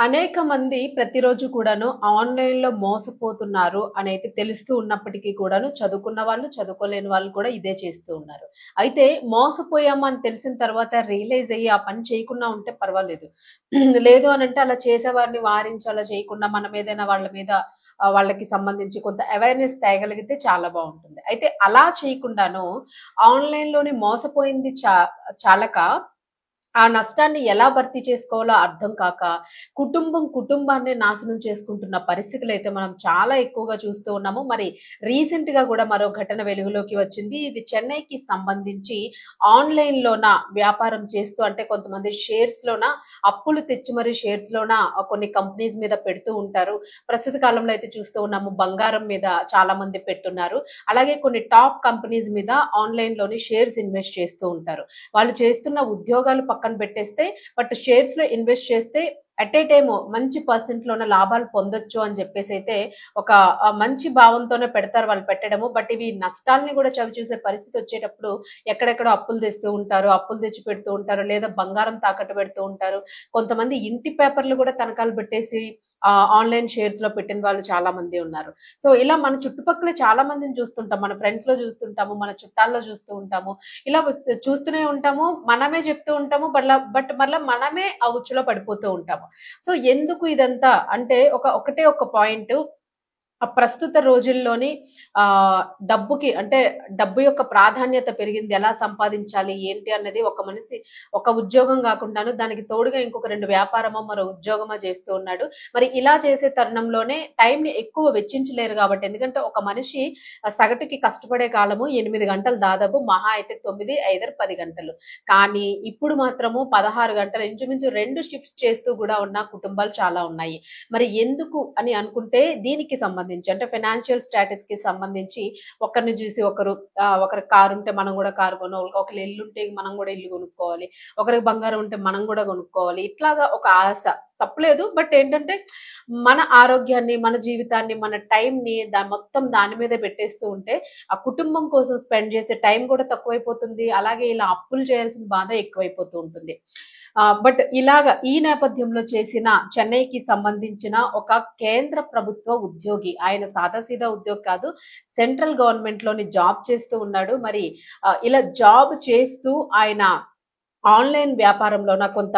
అనేక మంది ప్రతిరోజు కూడాను ఆన్‌లైన్‌లో మోసపోతున్నారు అనైతే తెలుస్తూ ఉన్నప్పటికీ కూడాను చదువుకున్న వాళ్ళు, చదువుకోలేని వాళ్ళు కూడా ఇదే చేస్తూ ఉన్నారు. అయితే మోసపోయాము అని తెలిసిన తర్వాత రియలైజ్ అయ్యి ఆ పని చేయకుండా ఉంటే పర్వాలేదు. లేదు అనంటే అలా చేసేవారిని వారించి అలా చేయకుండా మనం ఏదైనా వాళ్ళ మీద వాళ్ళకి సంబంధించి కొంత అవేర్‌నెస్ తేగలిగితే చాలా బావుంటుంది. అయితే అలా చేయకుండాను ఆన్‌లైన్‌లోని మోసపోయింది చాలక ఆ నష్టాన్ని ఎలా భర్తీ చేసుకోవాలో అర్థం కాక, కుటుంబాన్నే నాశనం చేసుకుంటున్న పరిస్థితులైతే మనం చాలా ఎక్కువగా చూస్తూ ఉన్నాము. మరి రీసెంట్‌గా గూడా మరో ఘటన వెలుగులోకి వచ్చింది. ఇది చెన్నైకి సంబంధించి ఆన్‌లైన్‌లోన వ్యాపారం చేస్తూ అంటే కొంతమంది షేర్స్‌లోన అప్పులు తెచ్చి మరి షేర్స్‌లోన కొన్ని కంపెనీస్ మీద పెడుతూ ఉంటారు. ప్రస్తుత కాలంలో అయితే చూస్తూ ఉన్నాము బంగారం మీద చాలా మంది పెట్టున్నారు. అలాగే కొన్ని టాప్ కంపెనీస్ మీద ఆన్‌లైన్‌లోని షేర్స్ ఇన్వెస్ట్ చేస్తూ ఉంటారు. వాళ్ళు చేస్తున్న ఉద్యోగాలు పక్కన పెట్టేస్తే, బట్ షేర్స్‌లో ఇన్వెస్ట్ చేస్తే అట్ ఏ టైమ్ మంచి పర్సెంట్‌లోన లాభాలు పొందొచ్చు అని జెప్పేసైతే ఒక మంచి భావంతోనే పెడతారు వాళ్ళు పెట్టడము. బట్ ఇవి నష్టాల్ని గూడా చవిచూసే పరిస్థితొచ్చేటప్పుడు ఎక్కడెక్కడో అప్పులు తెస్తూ ఉంటారు. అప్పులు తెచ్చి పెడుతూ ఉంటారు. లేదా బంగారం తాకట్టు పెడుతూ ఉంటారు. కొంతమంది ఇంటి పేపర్‌లు గూడా తనఖాలు పెట్టేసి ఆన్‌లైన్ షేర్స్‌లో పెట్టిన వాళ్ళు చాలా మంది ఉన్నారు. సో, ఇలా మన చుట్టుపక్కల చాలా మందిని చూస్తుంటాం. మన ఫ్రెండ్స్‌లో చూస్తుంటాము. మన చుట్టాల్లో చూస్తూ ఉంటాము. ఇలా చూస్తూనే ఉంటాము. మనమే చెప్తూ ఉంటాము. బట్ మళ్ళా మనమే ఆ ఉచ్చులో పడిపోతూ ఉంటాము. సో, ఎందుకు ఇదంతా అంటే ఒకటే ఒక పాయింటు ఆ ప్రస్తుత రోజుల్లోని ఆహ్, డబ్బుకి అంటే డబ్బు యొక్క ప్రాధాన్యత పెరిగింది. ఎలా సంపాదించాలి? ఏంటి? అన్నది ఒక మనిషి ఒక ఉద్యోగం గాకుండాను దానికి తోడుగా ఇంకొక 2 వ్యాపారమో, మరో ఉద్యోగమో చేస్తూ ఉన్నాడు. మరి ఇలా చేసే తరుణంలోనే టైంని ఎక్కువ వెచ్చించలేరు గాబట్టి ఎందుకంటే ఒక మనిషి సగటుకి కష్టపడే కాలము 8 గంటలు దాదాపు మహా అయితే 9, ఐదర్ 10 గంటలు. కానీ ఇప్పుడు మాత్రము 16 గంటలు ఇంచుమించు 2 షిఫ్ట్స్ చేస్తూ గూడా ఉన్న కుటుంబాలు చాలా ఉన్నాయి. మరి ఎందుకు అని అనుకుంటే దీనికి సంబంధించి అంటే ఫైనాన్షియల్ స్టేటస్‌కి సంబంధించి ఒకరిని చూసి ఒకరికి కారుంటే మనం గూడా కారు ఒకళ్ళ ఇల్లుంటే మనం గూడా ఇల్లు కొనుక్కోవాలి. ఒకరికి బంగారం ఉంటే మనం గూడా కొనుక్కోవాలి. ఇట్లాగా ఒక ఆశ. తప్పులేదు. బట్ ఏంటంటే మన ఆరోగ్యాన్ని, మన జీవితాన్ని, మన టైంని మొత్తం దాని మీదే పెట్టేస్తూ ఉంటే ఆ కుటుంబం కోసం స్పెండ్ చేసే టైం గూడా తక్కువైపోతుంది. అలాగే ఇలా అప్పులు చేయాల్సిన బాధ ఎక్కువైపోతూ ఉంటుంది. బట్ ఈ నేపథ్యంలో చేసిన చెన్నైకి సంబంధించిన ఒక కేంద్ర ప్రభుత్వ ఉద్యోగి. ఆయన సాదాసీదా ఉద్యోగి కాదు. సెంట్రల్ గవర్నమెంట్‌లోని జాబ్ చేస్తూ ఉన్నాడు. మరి ఇలా జాబ్ చేస్తూ ఆయన ఆన్‌లైన్ వ్యాపారంలోన కొంత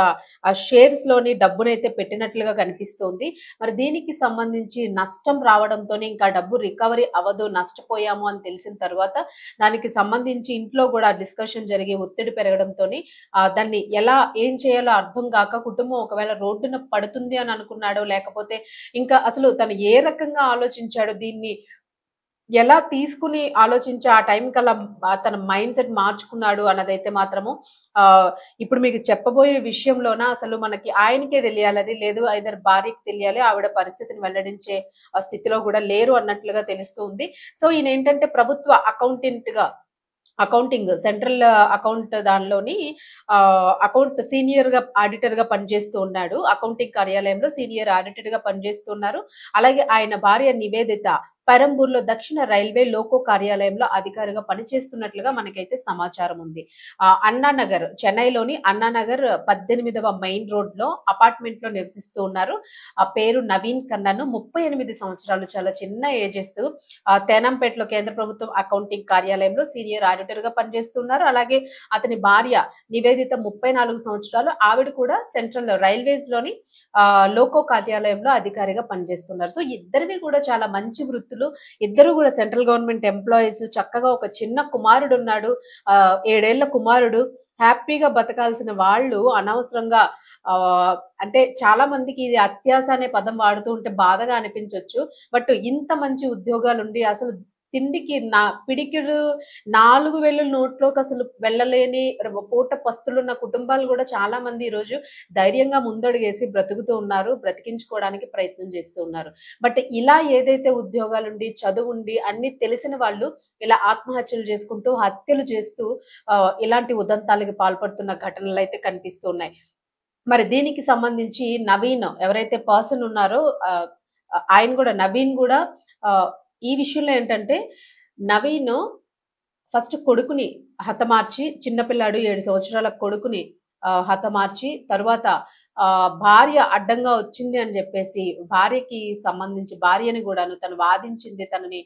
షేర్స్‌లోని డబ్బునైతే పెట్టినట్లుగా కనిపిస్తోంది. మరి దీనికి సంబంధించి నష్టం రావడంతోనే ఇంకా డబ్బు రికవరీ అవ్వదు, నష్టపోయాము అని తెలిసిన తర్వాత దానికి సంబంధించి ఇంట్లో గూడా డిస్కషన్ జరిగి ఒత్తిడి పెరగడంతోని దాన్ని ఏం చేయాలో అర్థం గాక కుటుంబం ఒకవేళ రోడ్డున పడుతుంది అని అనుకున్నాడో, లేకపోతే ఇంకా అసలు తను ఏ రకంగా ఆలోచించాడో దీన్ని ఎలా తీసుకొని ఆలోచించి ఆ టైంకలా తన మైండ్‌సెట్ మార్చుకున్నాడు అన్నదైతే మాత్రము ఆహ్, ఇప్పుడు మీకు చెప్పబోయే విషయంలోన అసలు మనకి ఆయనకే తెలియాలది. లేదు ఐదర్ భార్యకి తెలియాలి. ఆవిడ పరిస్థితిని వెల్లడించే స్థితిలో గూడా లేరు అన్నట్లుగా తెలుస్తూ ఉంది. సో, ఈయనేంటంటే ప్రభుత్వ అకౌంటింగ్ సెంట్రల్ అకౌంట్ దానిలోని సీనియర్‌గా ఆడిటర్‌గా పనిచేస్తూ ఉన్నాడు. అకౌంటింగ్ కార్యాలయంలో సీనియర్ ఆడిటర్‌గా పనిచేస్తున్నారు. అలాగే ఆయన భార్య నివేదిత పెరంబూర్‌లో దక్షిణ రైల్వే లోకో కార్యాలయంలో అధికారిగా పనిచేస్తున్నట్లుగా మనకైతే సమాచారం ఉంది. అన్నానగర్ చెన్నైలోని అన్నానగర్ 18వ మెయిన్ రోడ్‌లో అపార్ట్మెంట్‌లో నివసిస్తూ ఉన్నారు. ఆ పేరు నవీన్ కన్నాను. 38 సంవత్సరాలు చాలా చిన్న ఏజెస్. తేనాంపేటలో కేంద్ర ప్రభుత్వం అకౌంటింగ్ కార్యాలయంలో సీనియర్ ఆడిటర్‌గా పనిచేస్తున్నారు. అలాగే అతని భార్య నివేదిత 34 సంవత్సరాలు. ఆవిడ కూడా సెంట్రల్ రైల్వేస్‌లోని లోకో కార్యాలయంలో అధికారిగా పనిచేస్తున్నారు. సో, ఇద్దరివి కూడా చాలా మంచి వృత్తులు. ఇద్దరు కూడా సెంట్రల్ గవర్నమెంట్ ఎంప్లాయీస్. చక్కగా ఒక చిన్న కుమారుడున్నాడు. 7 ఏళ్ల కుమారుడు. హ్యాపీగా బతకాల్సిన వాళ్ళు అనవసరంగా అంటే చాలా మందికి ఇది అత్యాస అనే పదం వాడుతూ ఉంటే బాధగా అనిపించొచ్చు. బట్ ఇంత మంచి ఉద్యోగాలుండి అసలు తిండికి పిడికెడు 4 వేళ్ళు నోట్లోకసలు వెళ్ళలేని పూట పస్తులున్న కుటుంబాలు గూడా చాలా మంది ఈరోజు ధైర్యంగా ముందడుగేసి బ్రతుకుతూ ఉన్నారు. బ్రతికించుకోవడానికి ప్రయత్నం చేస్తూ ఉన్నారు. బట్ ఇలా ఏదైతే ఉద్యోగాలుండి, చదువుండి అన్నీ తెలిసిన వాళ్ళు ఇలా ఆత్మహత్యలు చేసుకుంటూ, హత్యలు చేస్తూ ఇలాంటి ఉదంతాలకి పాల్పడుతున్న ఘటనలైతే కనిపిస్తూ ఉన్నాయి. మరి దీనికి సంబంధించి నవీన్ ఎవరైతే పర్సన్ ఉన్నారో ఆహ్, ఆయన గూడా నవీన్ గూడా ఆహ్, ఈ విషయంలో ఏంటంటే నవీను ఫస్ట్ కొడుకుని హతమార్చి చిన్న పిల్లాడు 7 సంవత్సరాల కొడుకుని హతమార్చి తరువాత భార్య అడ్డంగా వచ్చింది అని చెప్పేసి భార్యకి సంబంధించి భార్యని కూడాను తను వాదించింది. తనని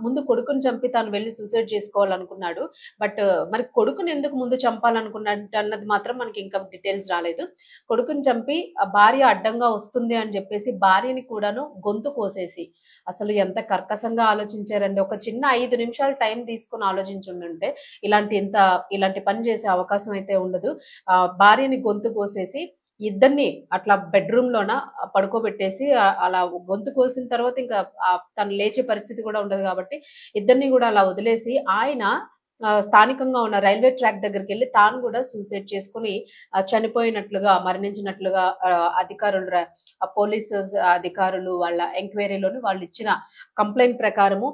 ముందు కొడుకుని చంపి తను వెళ్లి సూసైడ్ చేసుకోవాలనుకున్నాడు. బట్ మరి కొడుకుని ఎందుకు ముందు చంపాలనుకున్నాడు అన్నది మాత్రం మనకి ఇంకా డీటెయిల్స్ రాలేదు. కొడుకుని చంపి భార్య అడ్డంగా వస్తుంది అని చెప్పేసి భార్యని కూడాను గొంతు కోసేసి, అసలు ఎంత కర్కశంగా ఆలోచించారండి. ఒక చిన్న 5 నిమిషాలు టైం తీసుకుని ఆలోచించుండుంటే ఇలాంటి పని చేసే అవకాశం అయితే ఉండదు. భార్యని గొంతు కోసేసి ఇద్దరిని అట్లా బెడ్రూమ్ లోన పడుకోబెట్టేసి అలా గొంతు కోసిన తర్వాత ఇంకా తను లేచే పరిస్థితి కూడా ఉండదు కాబట్టి ఇద్దరిని కూడా అలా వదిలేసి ఆయన స్థానికంగా ఉన్న రైల్వే ట్రాక్ దగ్గరికి వెళ్ళి తాను కూడా సూసైడ్ చేసుకుని చనిపోయినట్లుగా మరణించినట్లుగా అధికారులు పోలీసు అధికారులు వాళ్ళ ఎంక్వైరీలోని వాళ్ళు ఇచ్చిన కంప్లైంట్ ప్రకారము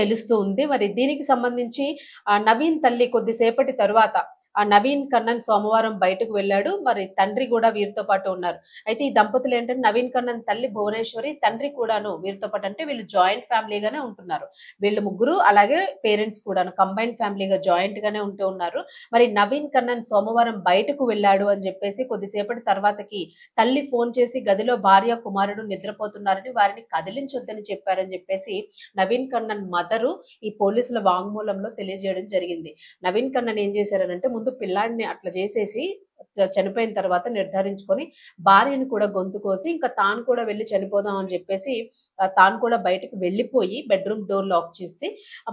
తెలుస్తూ ఉంది. మరి దీనికి సంబంధించి నవీన్ తల్లి కొద్దిసేపటి తరువాత నవీన్ కన్నన్ సోమవారం బయటకు వెళ్ళాడు. మరి తండ్రి కూడా వీరితో పాటు ఉన్నారు. అయితే ఈ దంపతులు ఏంటంటే నవీన్ కన్నన్ తల్లి భువనేశ్వరి, తండ్రి కూడాను వీరితో పాటు, అంటే వీళ్ళు జాయింట్ ఫ్యామిలీగానే ఉంటున్నారు. వీళ్ళు ముగ్గురు అలాగే పేరెంట్స్ కూడాను కంబైన్ ఫ్యామిలీగా జాయింట్ గానే ఉంటూ ఉన్నారు. మరి నవీన్ కన్నన్ సోమవారం బయటకు వెళ్ళాడు అని చెప్పేసి కొద్దిసేపటి తర్వాతకి తల్లి ఫోన్ చేసి గదిలో భార్య కుమారుడు నిద్రపోతున్నారని వారిని కదిలించొద్దని చెప్పారని చెప్పేసి నవీన్ కన్నన్ మదరు ఈ పోలీసుల వాంగ్మూలంలో తెలియజేయడం జరిగింది. నవీన్ కన్నన్ ఏం చేశారనంటే ముందు పిల్లాడిని అట్లా చేసేసి చనిపోయిన తర్వాత నిర్ధారించుకొని భార్యను కూడా గొంతు కోసి ఇంకా తాను కూడా వెళ్ళి చనిపోదాం అని చెప్పేసి తాను కూడా బయటకు వెళ్ళిపోయి బెడ్రూమ్ డోర్ లాక్ చేసి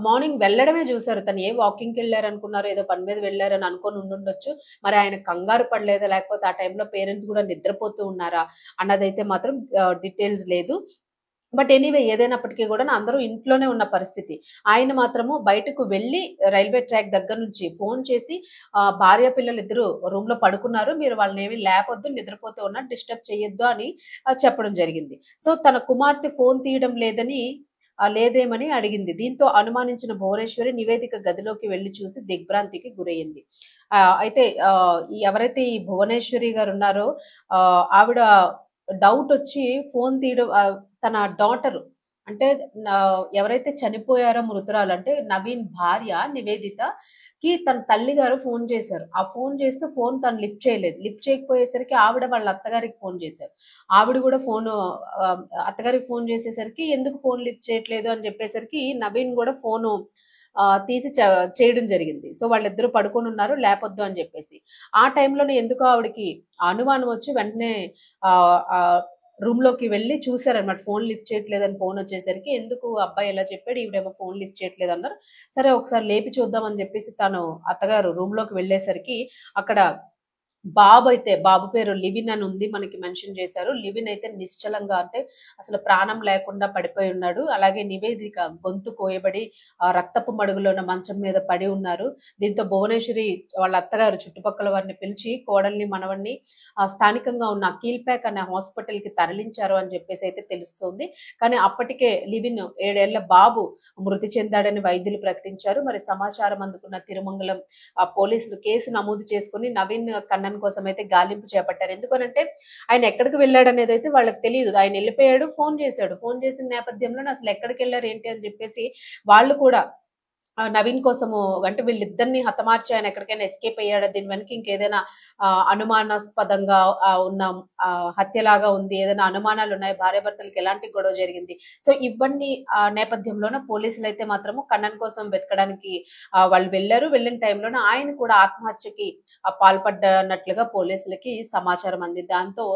మార్నింగ్ వెళ్ళడమే చూసారు. తను ఏ వాకింగ్కి వెళ్ళారు అనుకున్నారు, ఏదో పని మీద వెళ్ళారని అనుకొని ఉండుండొచ్చు. మరి ఆయన కంగారు పడలేదా, లేకపోతే ఆ టైంలో పేరెంట్స్ కూడా నిద్రపోతూ ఉన్నారా అన్నదైతే మాత్రం డీటెయిల్స్ లేదు. బట్ ఎనీవే ఏదైనప్పటికీ కూడా అందరూ ఇంట్లోనే ఉన్న పరిస్థితి. ఆయన మాత్రము బయటకు వెళ్ళి రైల్వే ట్రాక్ దగ్గర నుంచి ఫోన్ చేసి భార్య పిల్లలు ఇద్దరు రూమ్ లో పడుకున్నారు, మీరు వాళ్ళని ఏమీ లేపొద్దు, నిద్రపోతూ ఉన్నారు, డిస్టర్బ్ చేయొద్దు అని చెప్పడం జరిగింది. సో తన కుమార్తె ఫోన్ తీయడం లేదేమని అడిగింది. దీంతో అనుమానించిన భువనేశ్వరి నివేదిక గదిలోకి వెళ్లి చూసి దిగ్భ్రాంతికి గురయ్యింది. అయితే ఎవరైతే ఈ భువనేశ్వరి గారు ఉన్నారో ఆవిడ డౌట్ వచ్చి ఫోన్ తీయడం తన డాటర్ అంటే ఎవరైతే చనిపోయారో మృతురాలు అంటే నవీన్ భార్య నివేదితకి తన తల్లి గారు ఫోన్ చేశారు. ఆ ఫోన్ చేస్తే ఫోన్ తను లిఫ్ట్ చేయలేదు. లిఫ్ట్ చేయకపోయేసరికి ఆవిడ వాళ్ళ అత్తగారికి ఫోన్ చేశారు. ఆవిడ కూడా అత్తగారికి ఫోన్ చేసేసరికి ఎందుకు ఫోన్ లిఫ్ట్ చేయట్లేదు అని చెప్పేసరికి నవీన్ కూడా ఫోను తీసి చేయడం జరిగింది. సో వాళ్ళిద్దరూ పడుకొని ఉన్నారు, లేపొద్దు అని చెప్పేసి. ఆ టైంలోనే ఎందుకో ఆవిడకి అనుమానం వచ్చి వెంటనే రూమ్ లోకి వెళ్ళి చూసారనమాట. ఫోన్ లిఫ్ట్ చేయట్లేదని ఫోన్ వచ్చేసరికి ఎందుకు అబ్బాయి ఎలా చెప్పాడు, ఈవిడేమో ఫోన్ లిఫ్ట్ చేయట్లేదు అన్నారు. సరే ఒకసారి లేపి చూద్దాం అని చెప్పేసి తను అత్తగారు రూమ్ లోకి వెళ్ళేసరికి అక్కడ బాబు పేరు లివిన్ అని ఉంది, మనకి మెన్షన్ చేశారు. లివిన్ అయితే నిశ్చలంగా అంటే అసలు ప్రాణం లేకుండా పడిపోయి ఉన్నాడు. అలాగే నివేదిక గొంతు కోయబడి రక్తపు మడుగులోన మంచం మీద పడి ఉన్నారు. దీంతో భువనేశ్వరి వాళ్ళ అత్తగారు చుట్టుపక్కల వారిని పిలిచి కోడల్ని మనవణ్ణి స్థానికంగా ఉన్న అకీల్ ప్యాక్ అనే హాస్పిటల్ కి తరలించారు అని చెప్పేసి అయితే తెలుస్తోంది. కానీ అప్పటికే లివిన్ 7 ఏళ్ల బాబు మృతి చెందాడని వైద్యులు ప్రకటించారు. మరి సమాచారం అందుకున్న తిరుమంగళం పోలీసులు కేసు నమోదు చేసుకుని నవీన్ కన్నన్ కోసం అయితే గాలింపు చేపట్టారు. ఎందుకనంటే ఆయన ఎక్కడికి వెళ్ళాడు అనేది అయితే వాళ్ళకి తెలియదు. ఆయన వెళ్ళిపోయాడు, ఫోన్ చేశాడు. ఫోన్ చేసిన నేపథ్యంలో అసలు ఎక్కడికి వెళ్ళారు ఏంటి అని చెప్పేసి వాళ్ళు కూడా నవీన్ కోసము అంటే వీళ్ళిద్దరిని హతమార్చి ఆయన ఎక్కడికైనా ఎస్కేప్ అయ్యాడా, దీని వెనక ఇంకేదైనా అనుమానాస్పదంగా ఉన్న హత్యలాగా ఉంది, ఏదైనా అనుమానాలు ఉన్నాయి, భార్యాభర్తలకు ఎలాంటి గొడవ జరిగింది. సో ఇవన్నీ నేపథ్యంలోన పోలీసులు అయితే మాత్రము కన్నన్ కోసం వెతకడానికి వాళ్ళు వెళ్ళారు. వెళ్ళిన టైంలోనే ఆయన కూడా ఆత్మహత్యకి పాల్పడ్డనట్లుగా పోలీసులకి సమాచారం అంది. దాంతో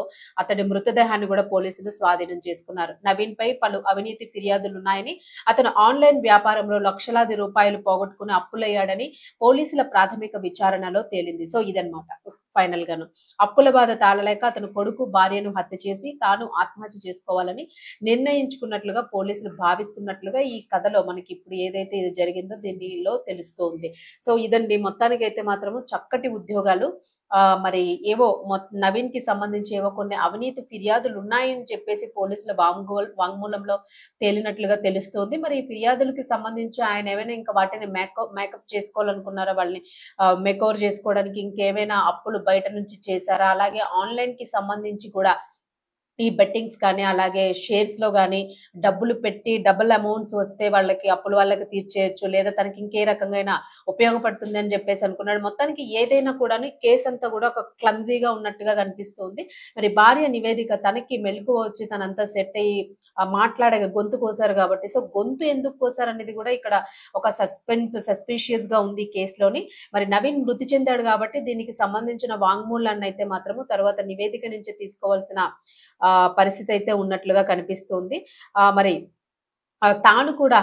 అతడి మృతదేహాన్ని కూడా పోలీసులు స్వాధీనం చేసుకున్నారు. నవీన్ పై పలు అవినీతి ఫిర్యాదులు ఉన్నాయని, అతను ఆన్లైన్ వ్యాపారంలో లక్షలాది రూపాయలు పోగొట్టుకుని అప్పులయ్యాడని పోలీసుల ప్రాథమిక విచారణలో తేలింది. సో ఇదన్నమాట ఫైనల్ గాను. అప్పుల బాధ తాళలేక అతను కొడుకు భార్యను హత్య చేసి తాను ఆత్మహత్య చేసుకోవాలని నిర్ణయించుకున్నట్లుగా పోలీసులు భావిస్తున్నట్లుగా ఈ కథలో మనకి ఇప్పుడు ఏదైతే ఇది జరిగిందో దీనిలో తెలుస్తోంది. సో ఇదండి మొత్తానికి అయితే మాత్రము చక్కటి ఉద్యోగాలు. మరి ఏవో నవీన్ కి సంబంధించి ఏవో కొన్ని అవినీతి ఫిర్యాదులు ఉన్నాయని చెప్పేసి పోలీసుల వాంగ్మూలంలో తేలినట్లుగా తెలుస్తోంది. మరి ఈ ఫిర్యాదులకి సంబంధించి ఆయన ఏమైనా ఇంకా వాటిని మేకప్ చేసుకోవాలనుకున్నారా, వాళ్ళని మేకోవర్ చేసుకోవడానికి ఇంకేమైనా అప్పులు బయట నుంచి చేశారా, అలాగే ఆన్లైన్ కి సంబంధించి కూడా ఈ బెట్టింగ్స్ కానీ, అలాగే షేర్స్‌లో గాని డబ్బులు పెట్టి డబుల్ అమౌంట్స్ వస్తే వాళ్ళకి అప్పులు వాళ్ళకి తీర్చేయొచ్చు. లేదా తనకి ఇంకే రకంగైన ఉపయోగపడుతుంది అని జెప్పేసి అనుకున్నాడు. మొత్తానికి ఏదైనా కూడాను కేసంతా గూడా ఒక క్లమ్జీగా ఉన్నట్టుగా కనిపిస్తుంది. మరి భార్య నివేదిక తనకి మెలకువ వచ్చి తనంతా సెట్ అయ్యి గొంతు కోసారు గాబట్టి, సో గొంతు ఎందుకు కోసారనేది గూడా ఇక్కడ ఒక సస్పీషియస్‌గా ఉంది ఈ కేస్‌లోని. మరి నవీన్ మృతి చెందాడు గాబట్టి దీనికి సంబంధించిన వాంగ్మూలాన్నయితే మాత్రము తర్వాత నివేదిక నుంచి తీసుకోవాల్సిన పరిస్థితయితే ఉన్నట్లుగా కనిపిస్తుంది. మరి తాను కూడా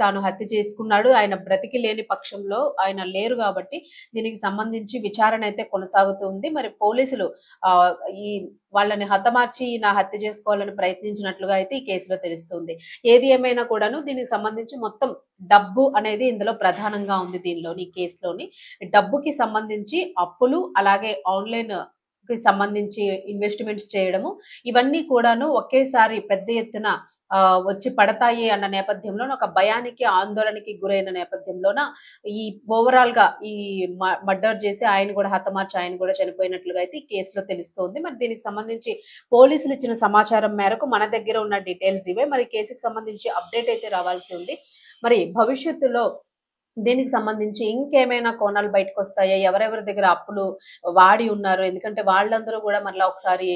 తాను హత్య చేసుకున్నాడు. ఆయన బ్రతికి లేని పక్షంలో ఆయన లేరు గాబట్టి, దీనికి సంబంధించి విచారణ అయితే కొనసాగుతూ ఉంది. మరి పోలీసులు ఆహ్, ఈ వాళ్ళని హతమార్చి ఈయన హత్య చేసుకోవాలని ప్రయత్నించినట్లుగా అయితే ఈ కేసులో తెలుస్తుంది. ఏది ఏమైనా కూడాను దీనికి సంబంధించి మొత్తం డబ్బు అనేది ఇందులో ప్రధానంగా ఉంది ఈ కేసులోని. డబ్బుకి సంబంధించి అప్పులు, అలాగే ఆన్‌లైన్‌కి సంబంధించి ఇన్వెస్ట్‌మెంట్స్ చేయడము, ఇవన్నీ కూడాను ఒకేసారి పెద్ద ఎత్తున వచ్చి పడతాయి అన్న నేపథ్యంలోన, ఒక భయానికి, ఆందోళనకి గురైన నేపథ్యంలోన ఈ ఓవరాల్‌గా ఈ మర్డర్ చేసి ఆయన గూడా హతమార్చి ఆయన గూడా చనిపోయినట్లుగా అయితే ఈ కేసులో తెలుస్తోంది. మరి దీనికి సంబంధించి పోలీసులు ఇచ్చిన సమాచారం మేరకు మన దగ్గర ఉన్న డీటెయిల్స్ ఇవే. మరి కేసుకి సంబంధించి అప్‌డేట్ అయితే రావాల్సి ఉంది. మరి భవిష్యత్తులో దీనికి సంబంధించి ఇంకేమైనా కోణాలు బయటకొస్తాయా? ఎవరెవరి దగ్గర అప్పులు వాడి ఉన్నారు? ఎందుకంటే వాళ్ళందరూ గూడా మరలా ఒకసారి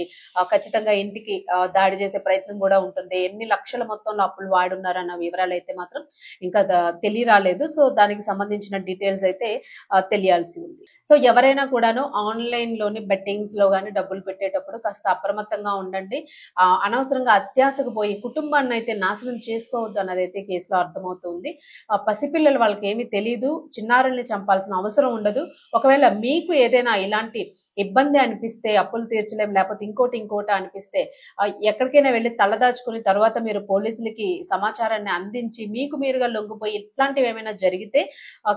ఖచ్చితంగా ఇంటికి దాడి చేసే ప్రయత్నం గూడా ఉంటుంది. ఎన్ని లక్షల మొత్తంలో అప్పులు వాడున్నారన్న వివరాలైతే మాత్రం ఇంకా తెలియరాలేదు. సో, దానికి సంబంధించిన డీటెయిల్స్ అయితే తెలియాల్సి ఉంది. సో, ఎవరైనా కూడాను ఆన్‌లైన్‌లోని బెట్టింగ్స్‌లో గాని డబ్బులు పెట్టేటప్పుడు కాస్త అప్రమత్తంగా ఉండండి. అనవసరంగా అత్యాశకు పోయి కుటుంబాన్నయితే నాశనం చేసుకోవద్దు అన్నదైతే కేసులో అర్థమవుతుంది. పసిపిల్లలు వాళ్ళకేమి తెలీదు. చిన్నారుల్ని చంపాల్సిన అవసరం ఉండదు. ఒకవేళ మీకు ఏదైనా ఇలాంటి ఇబ్బంది అనిపిస్తే, అప్పులు తీర్చలేం, లేపోతే ఇంకోటి అనిపిస్తే ఎక్కడికైనా వెళ్లి తలదాచుకొని తర్వాత మీరు పోలీసులకి సమాచారాన్ని అందించి మీకు మీరుగా లొంగిపోయి ఇట్లాంటివేమైనా జరిగితే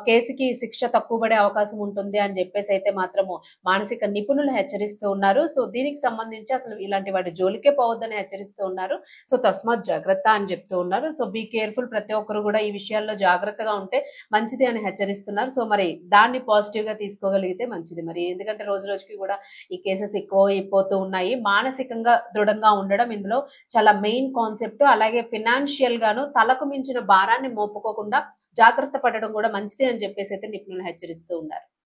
కేసుకి శిక్ష తక్కువ పడే అవకాశం ఉంటుంది అని జెప్పేసైతే మాత్రము మానసిక నిపుణులు హెచ్చరిస్తూ ఉన్నారు. సో, దీనికి సంబంధించి అసలు ఇలాంటి వాటి జోలికే పోవద్దని హెచ్చరిస్తూ ఉన్నారు. సో, తస్మాత్ జాగ్రత్త అని చెప్తూ ఉన్నారు. సో, బీ కేర్‌ఫుల్, ప్రతి ఒక్కరు గూడా ఈ విషయాల్లో జాగ్రత్తగా ఉంటే మంచిది అని హెచ్చరిస్తున్నారు. సో, మరి దాన్ని పాజిటివ్‌గా తీసుకోగలిగితే మంచిది. మరి ఎందుకంటే రోజు రోజుకి కూడా ఈ కేసెస్ ఎక్కువైపోతూ ఉన్నాయి. మానసికంగా దృఢంగా ఉండడం ఇందులో చాలా మెయిన్ కాన్సెప్ట్. అలాగే ఫినాన్షియల్ గాను తలకు మించిన భారాన్ని మోపుకోకుండా జాగ్రత్త పడడం కూడా మంచిది అని చెప్పేసి అయితే నిపుణులు హెచ్చరిస్తూ ఉన్నారు.